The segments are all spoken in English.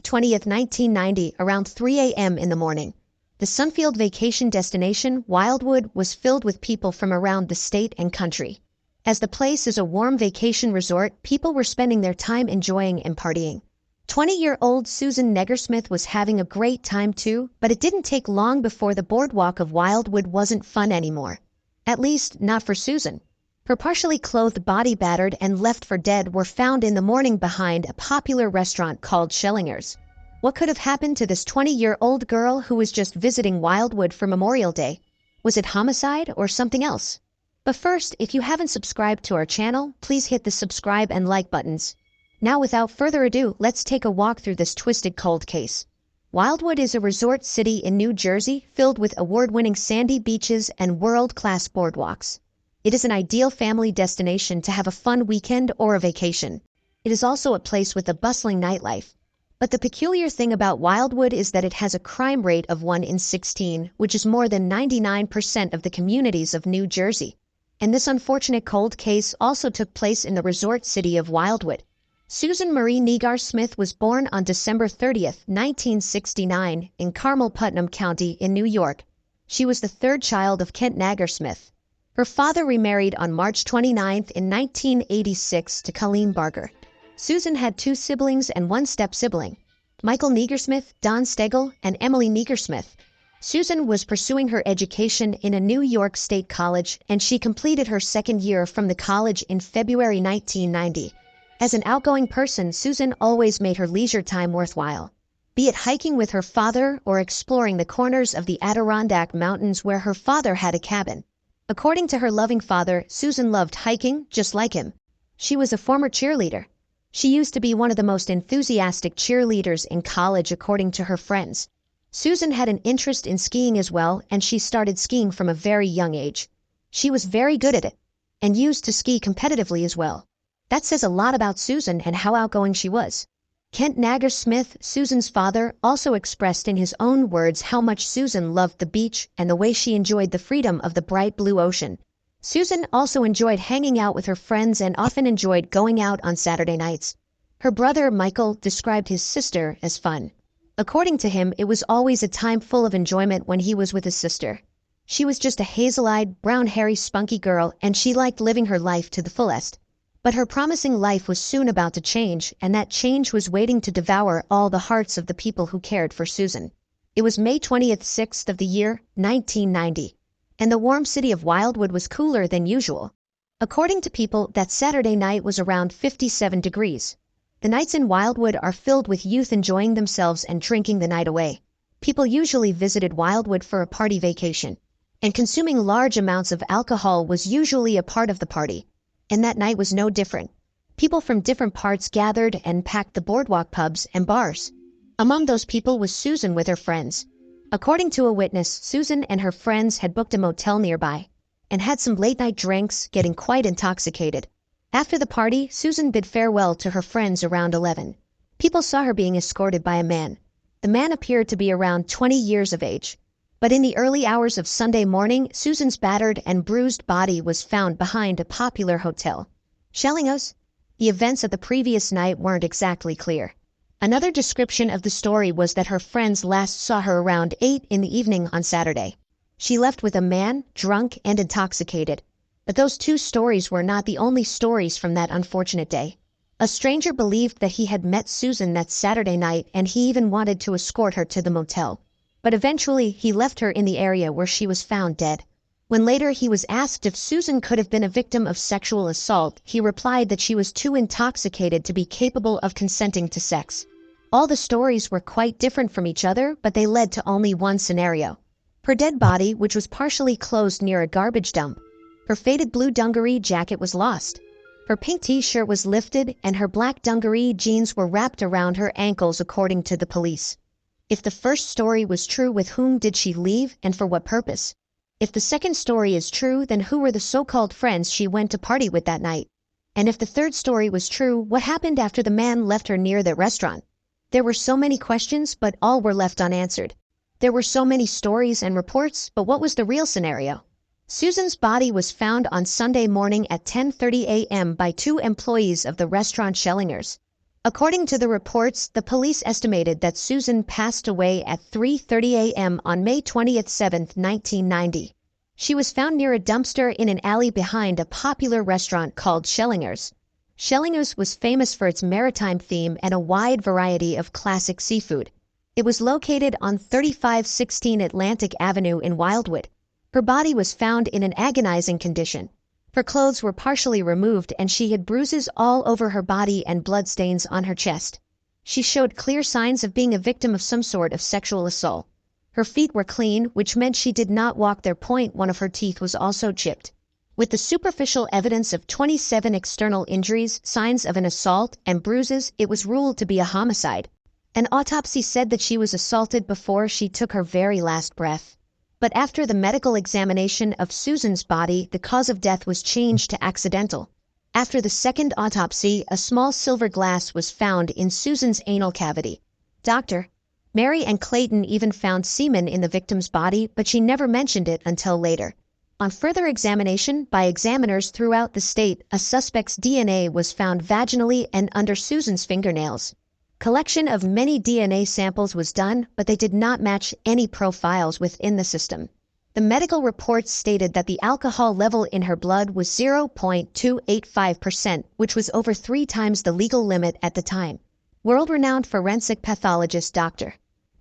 20th, 1990, around 3 a.m. in the morning. The Sunfield vacation destination, Wildwood, was filled with people from around the state and country. As the place is a warm vacation resort, people were spending their time enjoying and partying. 20-year-old Susan Negersmith was having a great time too, but it didn't take long before the boardwalk of Wildwood wasn't fun anymore. At least, not for Susan. Her partially clothed body, battered and left for dead, were found in the morning behind a popular restaurant called Schillinger's. What could have happened to this 20-year-old girl who was just visiting Wildwood for Memorial Day? Was it homicide or something else? But first, if you haven't subscribed to our channel, please hit the subscribe and like buttons. Now without further ado, let's take a walk through this twisted cold case. Wildwood is a resort city in New Jersey filled with award-winning sandy beaches and world-class boardwalks. It is an ideal family destination to have a fun weekend or a vacation. It is also a place with a bustling nightlife. But the peculiar thing about Wildwood is that it has a crime rate of 1 in 16, which is more than 99% of the communities of New Jersey. And this unfortunate cold case also took place in the resort city of Wildwood. Susan Marie Negersmith was born on December 30th, 1969, in Carmel, Putnam County in New York. She was the third child of Kent Negersmith. Her father remarried on March 29th in 1986 to Colleen Barger. Susan had 2 siblings and 1 step-sibling, Michael Negersmith, Don Stegel, and Emily Negersmith. Susan was pursuing her education in a New York State college, and she completed her second year from the college in February 1990. As an outgoing person, Susan always made her leisure time worthwhile, be it hiking with her father or exploring the corners of the Adirondack Mountains where her father had a cabin. According to her loving father, Susan loved hiking just like him. She was a former cheerleader. She used to be one of the most enthusiastic cheerleaders in college, according to her friends. Susan had an interest in skiing as well, and she started skiing from a very young age. She was very good at it, and used to ski competitively as well. That says a lot about Susan and how outgoing she was. Kent Negersmith, Susan's father, also expressed in his own words how much Susan loved the beach and the way she enjoyed the freedom of the bright blue ocean. Susan also enjoyed hanging out with her friends and often enjoyed going out on Saturday nights. Her brother, Michael, described his sister as fun. According to him, it was always a time full of enjoyment when he was with his sister. She was just a hazel-eyed, brown-hairy, spunky girl, and she liked living her life to the fullest. But her promising life was soon about to change, and that change was waiting to devour all the hearts of the people who cared for Susan. It was May 20th, 6th of the year, 1990, and the warm city of Wildwood was cooler than usual. According to people, that Saturday night was around 57 degrees. The nights in Wildwood are filled with youth enjoying themselves and drinking the night away. People usually visited Wildwood for a party vacation, and consuming large amounts of alcohol was usually a part of the party. And that night was no different. People from different parts gathered and packed the boardwalk pubs and bars. Among those people was Susan with her friends. According to a witness, Susan and her friends had booked a motel nearby and had some late-night drinks, getting quite intoxicated. After the party, Susan bid farewell to her friends around 11. People saw her being escorted by a man. The man appeared to be around 20 years of age. But in the early hours of Sunday morning, Susan's battered and bruised body was found behind a popular hotel. Schillinger's. The events of the previous night weren't exactly clear. Another description of the story was that her friends last saw her around 8 in the evening on Saturday. She left with a man, drunk and intoxicated. But those 2 stories were not the only stories from that unfortunate day. A stranger believed that he had met Susan that Saturday night, and he even wanted to escort her to the motel. But eventually he left her in the area where she was found dead. When later he was asked if Susan could have been a victim of sexual assault, he replied that she was too intoxicated to be capable of consenting to sex. All the stories were quite different from each other, but they led to only one scenario. Her dead body, which was partially closed near a garbage dump. Her faded blue dungaree jacket was lost. Her pink t-shirt was lifted, and her black dungaree jeans were wrapped around her ankles, according to the police. If the first story was true, with whom did she leave and for what purpose? If the second story is true, then who were the so-called friends she went to party with that night? And if the third story was true, what happened after the man left her near the restaurant? There were so many questions, but all were left unanswered. There were so many stories and reports, but what was the real scenario? Susan's body was found on Sunday morning at 10:30 a.m. by 2 employees of the restaurant Schillinger's. According to the reports, the police estimated that Susan passed away at 3:30 a.m. on May 27, 1990. She was found near a dumpster in an alley behind a popular restaurant called Schellingers. Schellingers was famous for its maritime theme and a wide variety of classic seafood. It was located on 3516 Atlantic Avenue in Wildwood. Her body was found in an agonizing condition. Her clothes were partially removed and she had bruises all over her body and bloodstains on her chest. She showed clear signs of being a victim of some sort of sexual assault. Her feet were clean, which meant she did not walk their point. One of her teeth was also chipped. With the superficial evidence of 27 external injuries, signs of an assault, and bruises, it was ruled to be a homicide. An autopsy said that she was assaulted before she took her very last breath. But after the medical examination of Susan's body, the cause of death was changed to accidental. After the second autopsy, a small silver glass was found in Susan's anal cavity. Dr. Mary and Clayton even found semen in the victim's body, but she never mentioned it until later. On further examination by examiners throughout the state, a suspect's DNA was found vaginally and under Susan's fingernails. Collection of many DNA samples was done, but they did not match any profiles within the system. The medical reports stated that the alcohol level in her blood was 0.285%, which was over 3 times the legal limit at the time. World-renowned forensic pathologist Dr.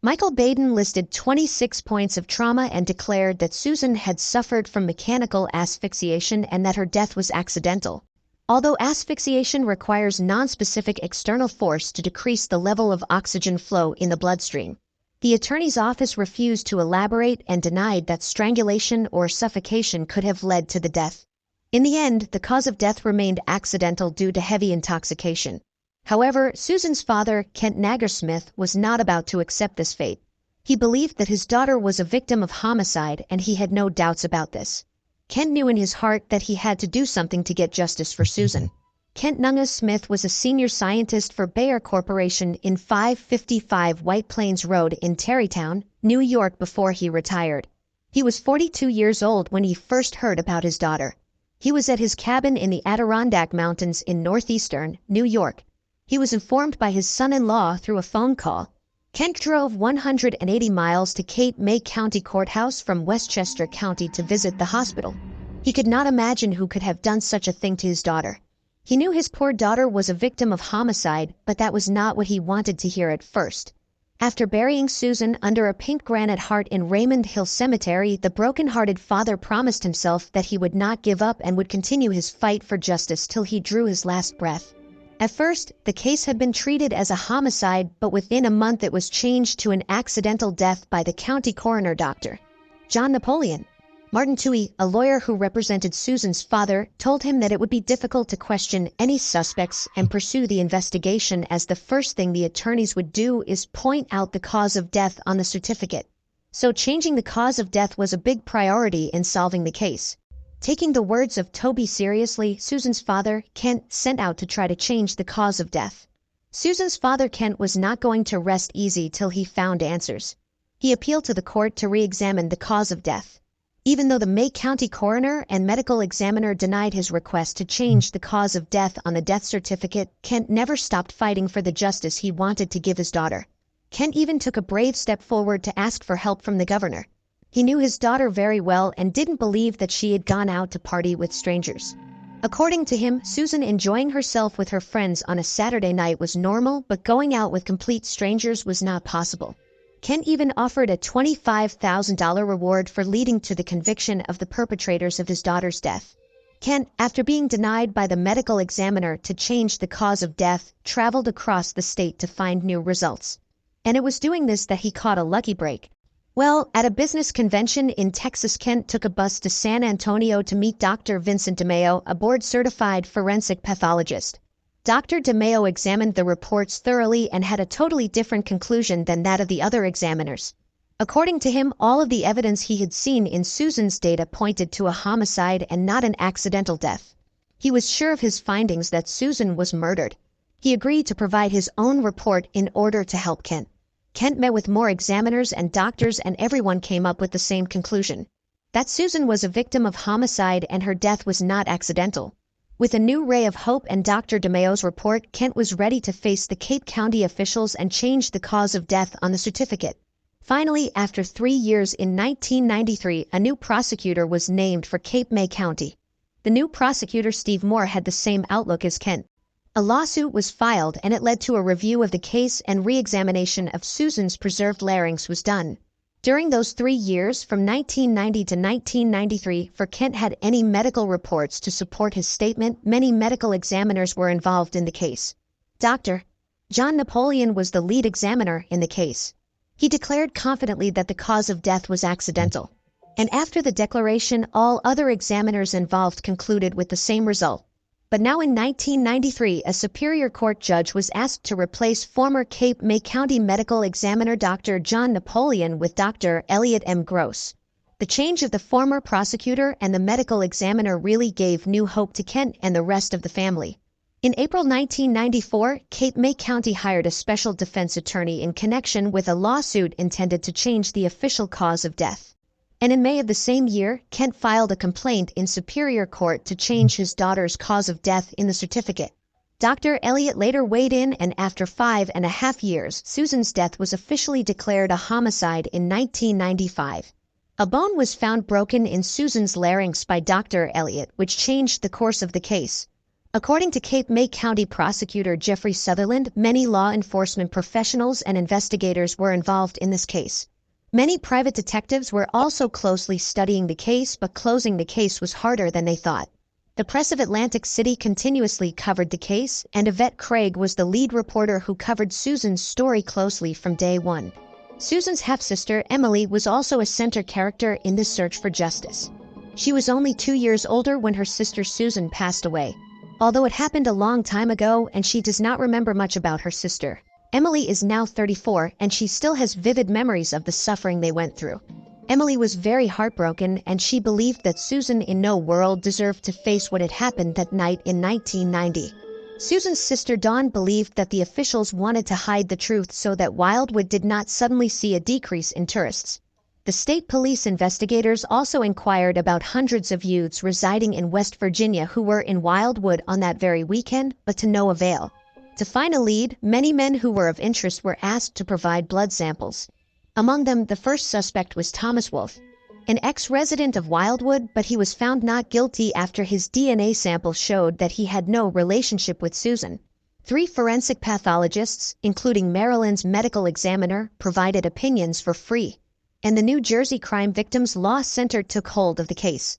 Michael Baden listed 26 points of trauma and declared that Susan had suffered from mechanical asphyxiation and that her death was accidental. Although asphyxiation requires non-specific external force to decrease the level of oxygen flow in the bloodstream, the attorney's office refused to elaborate and denied that strangulation or suffocation could have led to the death. In the end, the cause of death remained accidental due to heavy intoxication. However, Susan's father, Kent Nagersmith, was not about to accept this fate. He believed that his daughter was a victim of homicide, and he had no doubts about this. Kent knew in his heart that he had to do something to get justice for Susan. Kent Nagersmith was a senior scientist for Bayer Corporation in 555 White Plains Road in Tarrytown, New York before he retired. He was 42 years old when he first heard about his daughter. He was at his cabin in the Adirondack Mountains in northeastern New York. He was informed by his son-in-law through a phone call. Kent drove 180 miles to Cape May County Courthouse from Westchester County to visit the hospital. He could not imagine who could have done such a thing to his daughter. He knew his poor daughter was a victim of homicide, but that was not what he wanted to hear at first. After burying Susan under a pink granite heart in Raymond Hill Cemetery, the broken-hearted father promised himself that he would not give up and would continue his fight for justice till he drew his last breath. At first, the case had been treated as a homicide, but within a month it was changed to an accidental death by the county coroner Dr. John Napoleon. Martin Toohey, a lawyer who represented Susan's father, told him that it would be difficult to question any suspects and pursue the investigation, as the first thing the attorneys would do is point out the cause of death on the certificate. So changing the cause of death was a big priority in solving the case. Taking the words of Toby seriously, Susan's father, Kent, sent out to try to change the cause of death. Susan's father, Kent, was not going to rest easy till he found answers. He appealed to the court to re-examine the cause of death. Even though the May County coroner and medical examiner denied his request to change the cause of death on the death certificate, Kent never stopped fighting for the justice he wanted to give his daughter. Kent even took a brave step forward to ask for help from the governor. He knew his daughter very well and didn't believe that she had gone out to party with strangers. According to him, Susan enjoying herself with her friends on a Saturday night was normal, but going out with complete strangers was not possible. Kent even offered a $25,000 reward for leading to the conviction of the perpetrators of his daughter's death. Kent, after being denied by the medical examiner to change the cause of death, traveled across the state to find new results. And it was doing this that he caught a lucky break. Well, at a business convention in Texas, Kent took a bus to San Antonio to meet Dr. Vincent DeMeo, a board-certified forensic pathologist. Dr. DeMeo examined the reports thoroughly and had a totally different conclusion than that of the other examiners. According to him, all of the evidence he had seen in Susan's data pointed to a homicide and not an accidental death. He was sure of his findings that Susan was murdered. He agreed to provide his own report in order to help Kent. Kent met with more examiners and doctors, and everyone came up with the same conclusion: that Susan was a victim of homicide and her death was not accidental. With a new ray of hope and Dr. DeMayo's report, Kent was ready to face the Cape County officials and change the cause of death on the certificate. Finally, after 3 years in 1993, a new prosecutor was named for Cape May County. The new prosecutor, Steve Moore, had the same outlook as Kent. A lawsuit was filed and it led to a review of the case and re-examination of Susan's preserved larynx was done. During those 3 years, from 1990 to 1993, for Kent had any medical reports to support his statement, many medical examiners were involved in the case. Dr. John Napoleon was the lead examiner in the case. He declared confidently that the cause of death was accidental. And after the declaration, all other examiners involved concluded with the same result. But now in 1993, a Superior Court judge was asked to replace former Cape May County medical examiner Dr. John Napoleon with Dr. Elliot M. Gross. The change of the former prosecutor and the medical examiner really gave new hope to Kent and the rest of the family. In April 1994, Cape May County hired a special defense attorney in connection with a lawsuit intended to change the official cause of death. And in May of the same year, Kent filed a complaint in Superior Court to change his daughter's cause of death in the certificate. Dr. Elliot later weighed in, and after 5.5 years, Susan's death was officially declared a homicide in 1995. A bone was found broken in Susan's larynx by Dr. Elliot, which changed the course of the case. According to Cape May County Prosecutor Jeffrey Sutherland, many law enforcement professionals and investigators were involved in this case. Many private detectives were also closely studying the case, but closing the case was harder than they thought. The press of Atlantic City continuously covered the case, and Yvette Craig was the lead reporter who covered Susan's story closely from day one. Susan's half-sister, Emily, was also a center character in this search for justice. She was only 2 years older when her sister Susan passed away. Although it happened a long time ago and she does not remember much about her sister, Emily is now 34 and she still has vivid memories of the suffering they went through. Emily was very heartbroken and she believed that Susan in no world deserved to face what had happened that night in 1990. Susan's sister Dawn believed that the officials wanted to hide the truth so that Wildwood did not suddenly see a decrease in tourists. The state police investigators also inquired about hundreds of youths residing in West Virginia who were in Wildwood on that very weekend, but to no avail. To find a lead, many men who were of interest were asked to provide blood samples. Among them, the first suspect was Thomas Wolfe, an ex-resident of Wildwood, but he was found not guilty after his DNA sample showed that he had no relationship with Susan. 3 forensic pathologists, including Maryland's medical examiner, provided opinions for free, and the New Jersey Crime Victims Law Center took hold of the case.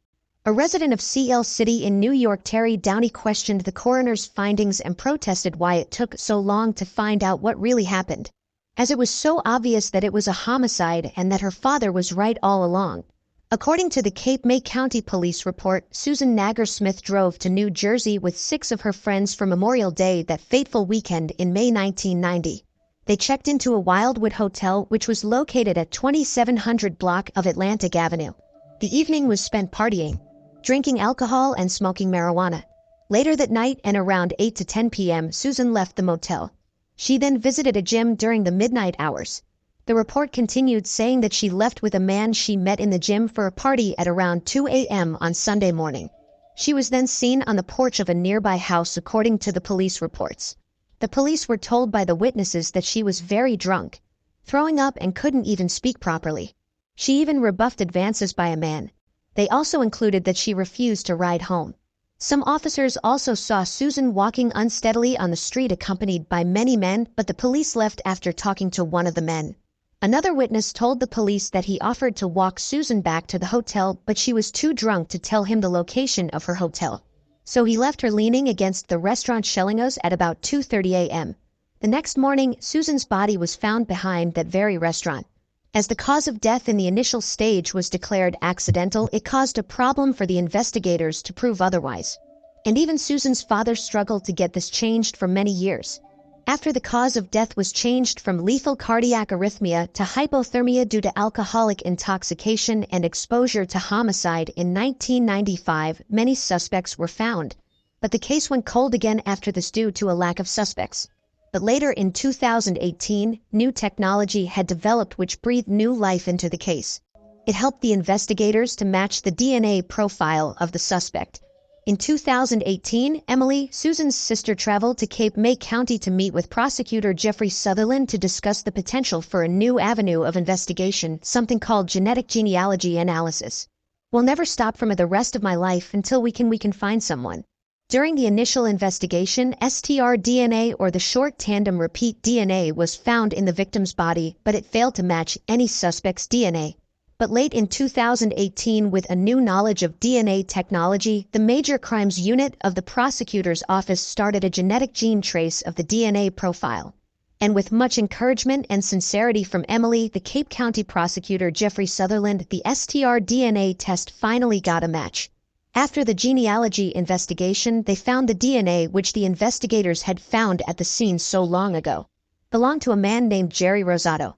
A resident of CL City in New York, Terry Downey, questioned the coroner's findings and protested why it took so long to find out what really happened, as it was so obvious that it was a homicide and that her father was right all along. According to the Cape May County Police report, Susan Nagger Smith drove to New Jersey with 6 of her friends for Memorial Day that fateful weekend in May 1990. They checked into a Wildwood hotel which was located at 2700 block of Atlantic Avenue. The evening was spent partying, drinking alcohol and smoking marijuana. Later that night and around 8 to 10 p.m., Susan left the motel. She then visited a gym during the midnight hours. The report continued saying that she left with a man she met in the gym for a party at around 2 a.m. on Sunday morning. She was then seen on the porch of a nearby house according to the police reports. The police were told by the witnesses that she was very drunk, throwing up and couldn't even speak properly. She even rebuffed advances by a man. They also included that she refused to ride home. Some officers also saw Susan walking unsteadily on the street accompanied by many men, but the police left after talking to one of the men. Another witness told the police that he offered to walk Susan back to the hotel, but she was too drunk to tell him the location of her hotel. So he left her leaning against the restaurant Schellingos at about 2:30 a.m. The next morning, Susan's body was found behind that very restaurant. As the cause of death in the initial stage was declared accidental, it caused a problem for the investigators to prove otherwise. And even Susan's father struggled to get this changed for many years. After the cause of death was changed from lethal cardiac arrhythmia to hypothermia due to alcoholic intoxication and exposure to homicide in 1995, many suspects were found. But the case went cold again after this due to a lack of suspects. But later in 2018, new technology had developed which breathed new life into the case. It helped the investigators to match the DNA profile of the suspect. In 2018, Emily, Susan's sister, traveled to Cape May County to meet with prosecutor Jeffrey Sutherland to discuss the potential for a new avenue of investigation, something called genetic genealogy analysis. We'll never stop from it the rest of my life until we can find someone. During the initial investigation, STR DNA, or the short tandem repeat DNA, was found in the victim's body, but it failed to match any suspect's DNA. But late in 2018, with a new knowledge of DNA technology, the Major Crimes Unit of the prosecutor's office started a genetic gene trace of the DNA profile. And with much encouragement and sincerity from Emily, the Cape County prosecutor Jeffrey Sutherland, the STR DNA test finally got a match. After the genealogy investigation, they found the DNA which the investigators had found at the scene so long ago belonged to a man named Jerry Rosado.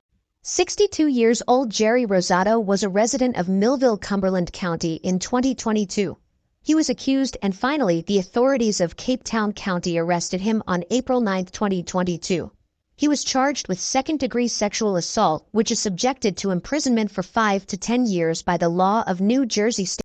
62 years old Jerry Rosado was a resident of Millville, Cumberland County in 2022. He was accused, and finally the authorities of Cape Town County arrested him on April 9, 2022. He was charged with second-degree sexual assault, which is subjected to imprisonment for 5 to 10 years by the law of New Jersey State.